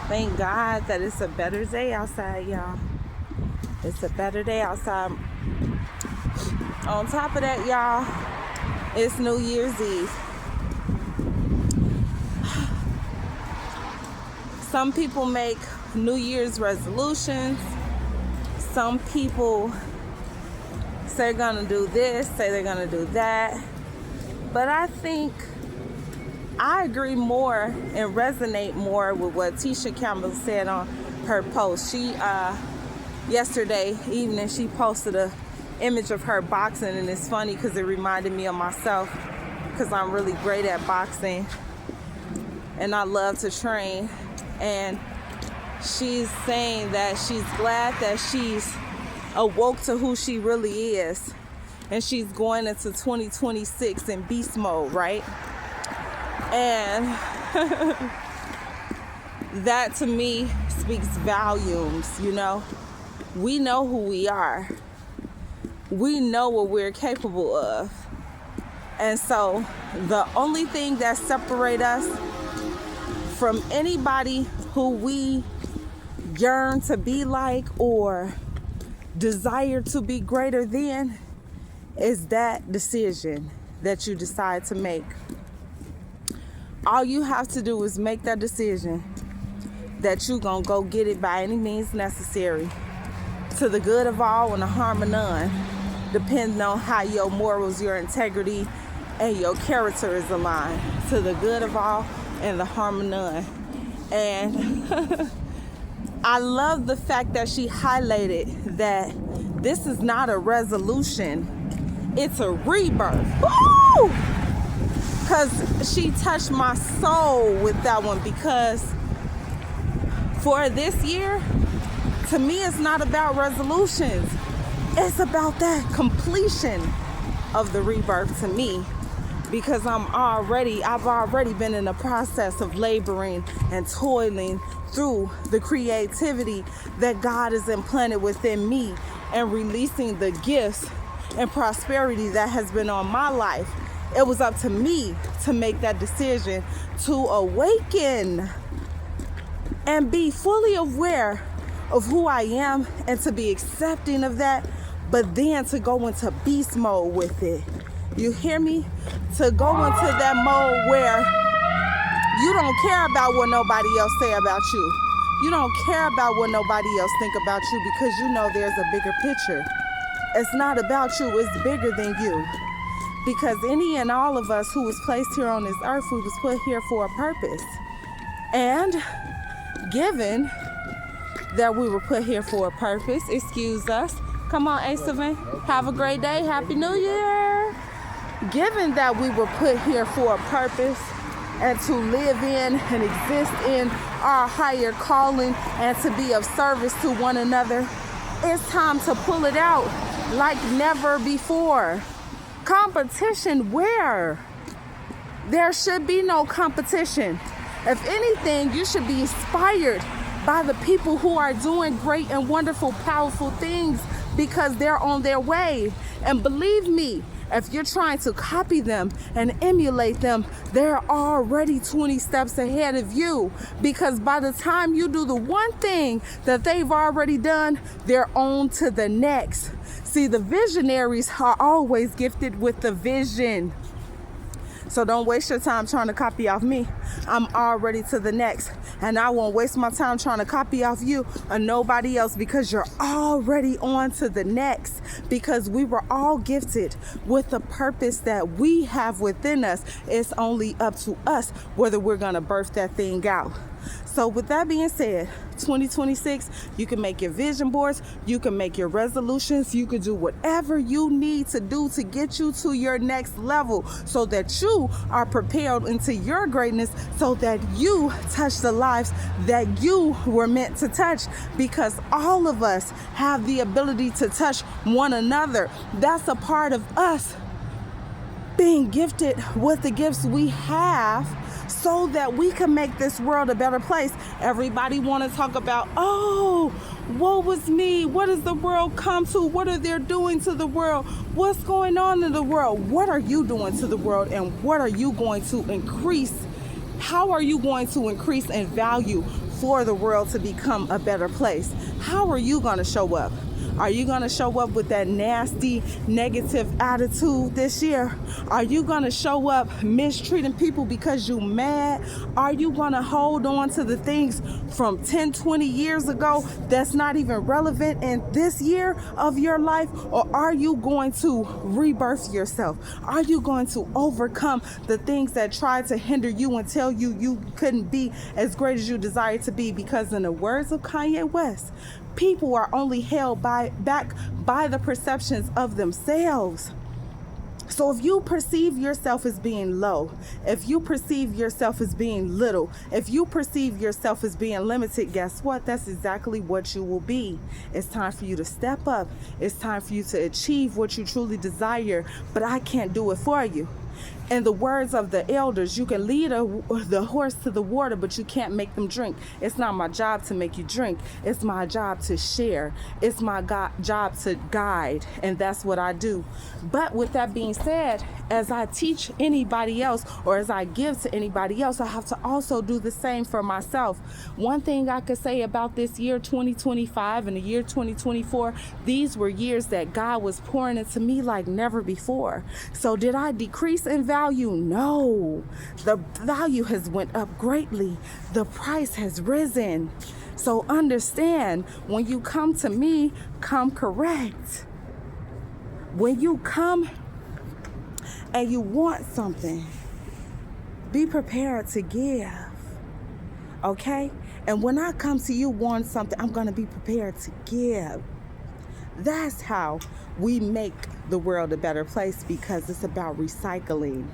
Thank God that it's a better day outside, y'all. It's a better day outside. On top of that, y'all, it's New Year's Eve. Some people make New Year's resolutions. Some people say they're gonna do this, say they're gonna do that. But I think I agree more and resonate more with what Tisha Campbell said on her post. She, yesterday evening, she posted a image of her boxing, and it's funny because it reminded me of myself because I'm really great at boxing and I love to train. And she's saying that she's glad that she's awoke to who she really is, and she's going into 2026 in beast mode, right? And that to me speaks volumes. You know, we know who we are, we know what we're capable of, and so the only thing that separates us from anybody who we yearn to be like or desire to be greater than is that decision that you decide to make. All you have to do is make that decision that you're gonna go get it by any means necessary, to the good of all and the harm of none, depending on how your morals, your integrity, and your character is aligned, to the good of all and the harm of none. And I love the fact that she highlighted that this is not a resolution, it's a rebirth. Woo! Because she touched my soul with that one, because for this year, to me, it's not about resolutions. It's about that completion of the rebirth to me, because I've already been in the process of laboring and toiling through the creativity that God has implanted within me and releasing the gifts and prosperity that has been on my life. It was up to me to make that decision to awaken and be fully aware of who I am and to be accepting of that, but then to go into beast mode with it. You hear me? To go into that mode where you don't care about what nobody else say about you. You don't care about what nobody else think about you, because you know there's a bigger picture. It's not about you, it's bigger than you. Because any and all of us who was placed here on this earth, we was put here for a purpose. And given that we were put here for a purpose, excuse us. Come on, A7. Have a great day. Happy New Year. Given that we were put here for a purpose and to live in and exist in our higher calling and to be of service to one another, it's time to pull it out like never before. Competition where? There should be no competition. If anything, you should be inspired by the people who are doing great and wonderful, powerful things, because they're on their way. And believe me, if you're trying to copy them and emulate them, they're already 20 steps ahead of you, because by the time you do the one thing that they've already done, they're on to the next. See, the visionaries are always gifted with the vision. So don't waste your time trying to copy off me. I'm already to the next, and I won't waste my time trying to copy off you or nobody else, because you're already on to the next, because we were all gifted with the purpose that we have within us. It's only up to us whether we're gonna birth that thing out. So with that being said, 2026, you can make your vision boards, you can make your resolutions, you can do whatever you need to do to get you to your next level, so that you are propelled into your greatness, so that you touch the lives that you were meant to touch, because all of us have the ability to touch one another. That's a part of us being gifted with the gifts we have, so that we can make this world a better place. Everybody want to talk about, oh, woe was me. What has the world come to? What are they doing to the world? What's going on in the world? What are you doing to the world? And what are you going to increase? How are you going to increase in value for the world to become a better place. How are you going to show up? Are you going to show up with that nasty, negative attitude this year? Are you going to show up mistreating people because you mad? Are you going to hold on to the things from 10, 20 years ago that's not even relevant in this year of your life? Or are you going to rebirth yourself? Are you going to overcome the things that tried to hinder you and tell you you couldn't be as great as you desire to be? Because in the words of Kanye West, people are only held back by the perceptions of themselves. So if you perceive yourself as being low, if you perceive yourself as being little, if you perceive yourself as being limited, guess what? That's exactly what you will be. It's time for you to step up. It's time for you to achieve what you truly desire, but I can't do it for you. In the words of the elders, you can lead the horse to the water, but you can't make them drink. It's not my job to make you drink. It's my job to share. It's my job to guide, and that's what I do. But with that being said, as I teach anybody else or as I give to anybody else, I have to also do the same for myself. One thing I could say about this year 2025 and the year 2024, these were years that God was pouring into me like never before. So did I decrease in value? No. The value has went up greatly. The price has risen. So understand, when you come to me, come correct. When you come and you want something, be prepared to give. Okay? And when I come to you want something, I'm going to be prepared to give. That's how we make the world a better place, because it's about recycling.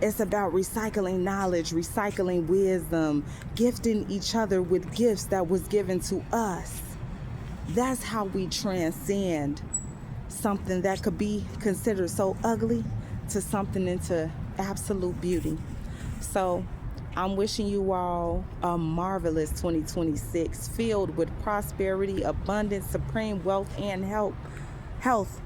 It's about recycling knowledge, recycling wisdom, gifting each other with gifts that was given to us. That's how we transcend something that could be considered so ugly to something into absolute beauty. So I'm wishing you all a marvelous 2026 filled with prosperity, abundance, supreme wealth, and health.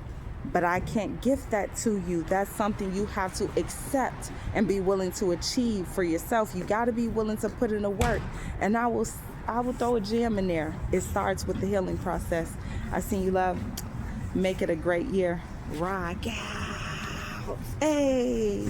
But I can't gift that to you. That's something you have to accept and be willing to achieve for yourself. You got to be willing to put in the work. And I will throw a gem in there. It starts with the healing process. I send you love. Make it a great year. Rock out. Hey.